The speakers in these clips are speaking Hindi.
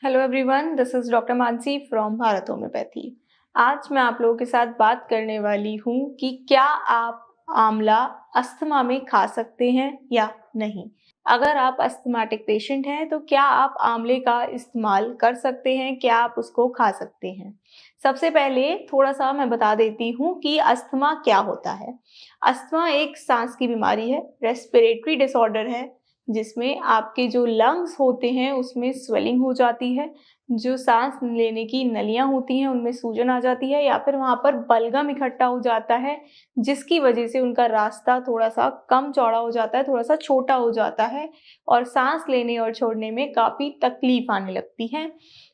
Hello everyone, this is doctor Mansi from Bharat homeopathy. आज मैं आप लोगों के साथ बात करने वाली हूँ कि क्या आप आंवला अस्थमा में खा सकते हैं या नहीं। अगर आप अस्थमाटिक पेशेंट हैं तो क्या आप आंवले का इस्तेमाल कर सकते हैं, क्या आप उसको खा सकते हैं। सबसे पहले थोड़ा सा मैं बता देती हूँ कि अस्थमा क्या होता है। अस्थमा एक सांस की बीमारी है, रेस्पिरेटरी डिसऑर्डर है, जिसमें आपके जो लंग्स होते हैं उसमें स्वेलिंग हो जाती है, जो सांस लेने की नलियाँ होती हैं उनमें सूजन आ जाती है या फिर वहाँ पर बलगम इकट्ठा हो जाता है, जिसकी वजह से उनका रास्ता थोड़ा-सा कम चौड़ा हो जाता है, थोड़ा-सा छोटा हो जाता है और सांस लेने और छोड़ने में काफ़ी तकलीफ आने लगती है,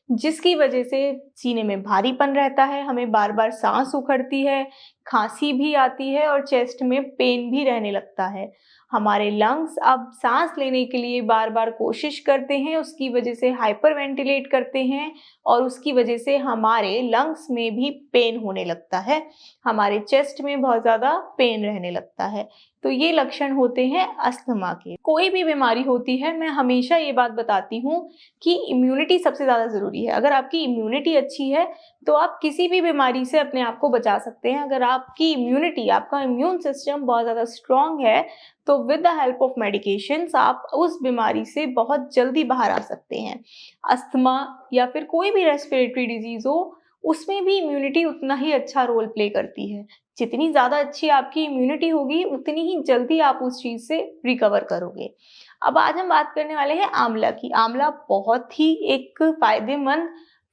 जिसकी वजह से सीने में भारीपन रहता है, हमें बार-बार सांस उखड़ती है, खाँसी भी आती है और चेस्ट में पेन भी रहने लगता है। हमारे लंग्स अब सांस लेने के लिए बार बार कोशिश करते हैं, उसकी वजह से हाइपर वेंटिलेट करते हैं और उसकी वजह से हमारे लंग्स में भी पेन होने लगता है, हमारे चेस्ट में बहुत ज़्यादा पेन रहने लगता है। तो ये लक्षण होते हैं अस्थमा के। कोई भी बीमारी होती है, मैं हमेशा ये बात बताती हूँ कि इम्यूनिटी सबसे ज़्यादा ज़रूरी है। अगर आपकी इम्यूनिटी अच्छी है तो आप किसी भी बीमारी से अपने आप को बचा सकते हैं। अगर आपकी इम्यूनिटी, आपका इम्यून सिस्टम बहुत ज़्यादा स्ट्रॉन्ग है तो with the help of medications आप उस बीमारी से बहुत जल्दी बाहर आ सकते हैं। अस्थमा या फिर कोई भी रेस्पिरेटरी डिजीज़ हो, उसमें भी इम्यूनिटी उतना ही अच्छा रोल प्ले करती है। जितनी ज़्यादा अच्छी आपकी इम्यूनिटी होगी, उतनी ही जल्दी आप उस चीज़ से रिकवर करोगे। अब आज हम बात करने वाले हैं आंवला की। आंवला बहुत ही एक फ़ायदेमंद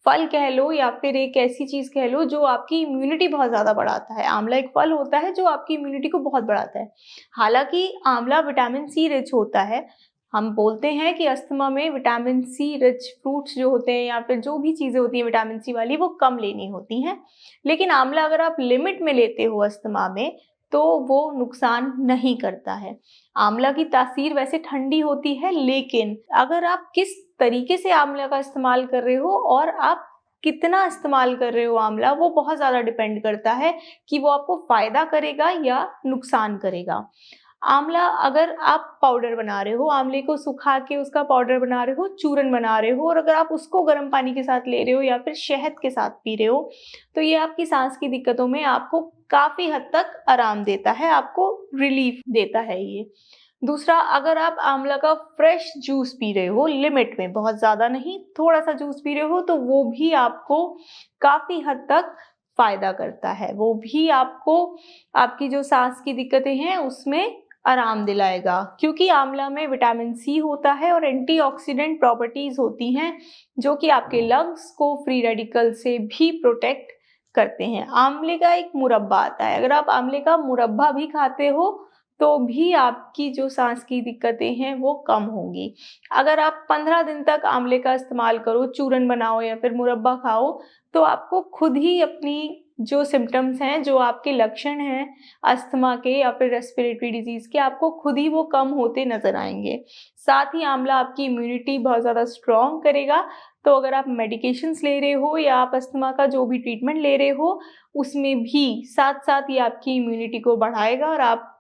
फल कह लो या फिर एक ऐसी चीज़ कह लो जो आपकी इम्यूनिटी बहुत ज़्यादा बढ़ाता है। आंवला एक फल होता है जो आपकी इम्यूनिटी को बहुत बढ़ाता है। हालाँकि आंवला विटामिन सी रिच होता है। हम बोलते हैं कि अस्थमा में विटामिन सी रिच फ्रूट्स जो होते हैं या फिर जो भी चीज़ें होती हैं विटामिन सी वाली, वो कम लेनी होती हैं। लेकिन आंवला अगर आप लिमिट में लेते हो अस्थमा में, तो वो नुकसान नहीं करता है। आंवला की तासीर वैसे ठंडी होती है, लेकिन अगर आप किस तरीके से आंवला का इस्तेमाल कर रहे हो और आप कितना इस्तेमाल कर रहे हो आंवला, वो बहुत ज़्यादा डिपेंड करता है कि वो आपको फ़ायदा करेगा या नुकसान करेगा। आंवला अगर आप पाउडर बना रहे हो, आंवले को सुखा के उसका पाउडर बना रहे हो, चूरन बना रहे हो और अगर आप उसको गर्म पानी के साथ ले रहे हो या फिर शहद के साथ पी रहे हो, तो ये आपकी सांस की दिक्कतों में आपको काफ़ी हद तक आराम देता है, आपको रिलीफ देता है ये। दूसरा, अगर आप आंवला का फ्रेश जूस पी रहे हो लिमिट में, बहुत ज़्यादा नहीं, थोड़ा-सा जूस पी रहे हो, तो वो भी आपको काफ़ी हद तक फ़ायदा करता है। वो भी आपको आपकी जो सांस की दिक्कतें हैं उसमें आराम दिलाएगा, क्योंकि आंवला में विटामिन सी होता है और एंटीऑक्सीडेंट प्रॉपर्टीज़ होती हैं, जो कि आपके लंग्स को फ्री रेडिकल से भी प्रोटेक्ट करते हैं। आंवले का एक मुरब्बा आता है, अगर आप आंवले का मुरब्बा भी खाते हो तो भी आपकी जो सांस की दिक्कतें हैं वो कम होंगी। अगर आप 15 दिन तक आंवले का इस्तेमाल करो, चूरन बनाओ या फिर मुरब्बा खाओ, तो आपको खुद ही अपनी जो सिम्पटम्स हैं, जो आपके लक्षण हैं अस्थमा के या फिर रेस्पिरेटरी डिजीज़ के, आपको खुद ही वो कम होते नज़र आएँगे। साथ ही आंवला आपकी इम्यूनिटी बहुत ज़्यादा स्ट्रॉन्ग करेगा, तो अगर आप मेडिकेशंस ले रहे हो या आप अस्थमा का जो भी ट्रीटमेंट ले रहे हो, उसमें भी साथ-साथ ये आपकी इम्यूनिटी को बढ़ाएगा और आपको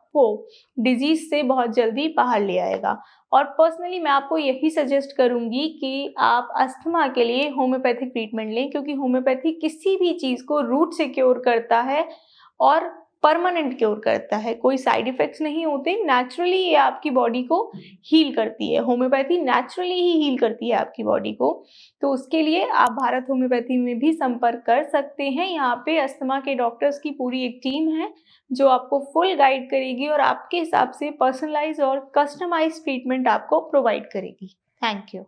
डिज़ीज़ से बहुत जल्दी बाहर ले आएगा। और पर्सनली मैं आपको यही सजेस्ट करूँगी कि आप अस्थमा के लिए होम्योपैथिक ट्रीटमेंट लें, क्योंकि होम्योपैथी किसी भी चीज़ को रूट से क्योर करता है और परमानेंट क्योर करता है। कोई साइड इफ़ेक्ट्स नहीं होते, नेचुरली ये आपकी बॉडी को हील करती है। होम्योपैथी नेचुरली ही हील करती है आपकी बॉडी को। तो उसके लिए आप भारत होम्योपैथी में भी संपर्क कर सकते हैं। यहाँ पे अस्थमा के डॉक्टर्स की पूरी एक टीम है, जो आपको फुल गाइड करेगी और आपके हिसाब से पर्सनलाइज़्ड और कस्टमाइज़्ड ट्रीटमेंट आपको प्रोवाइड करेगी। Thank you.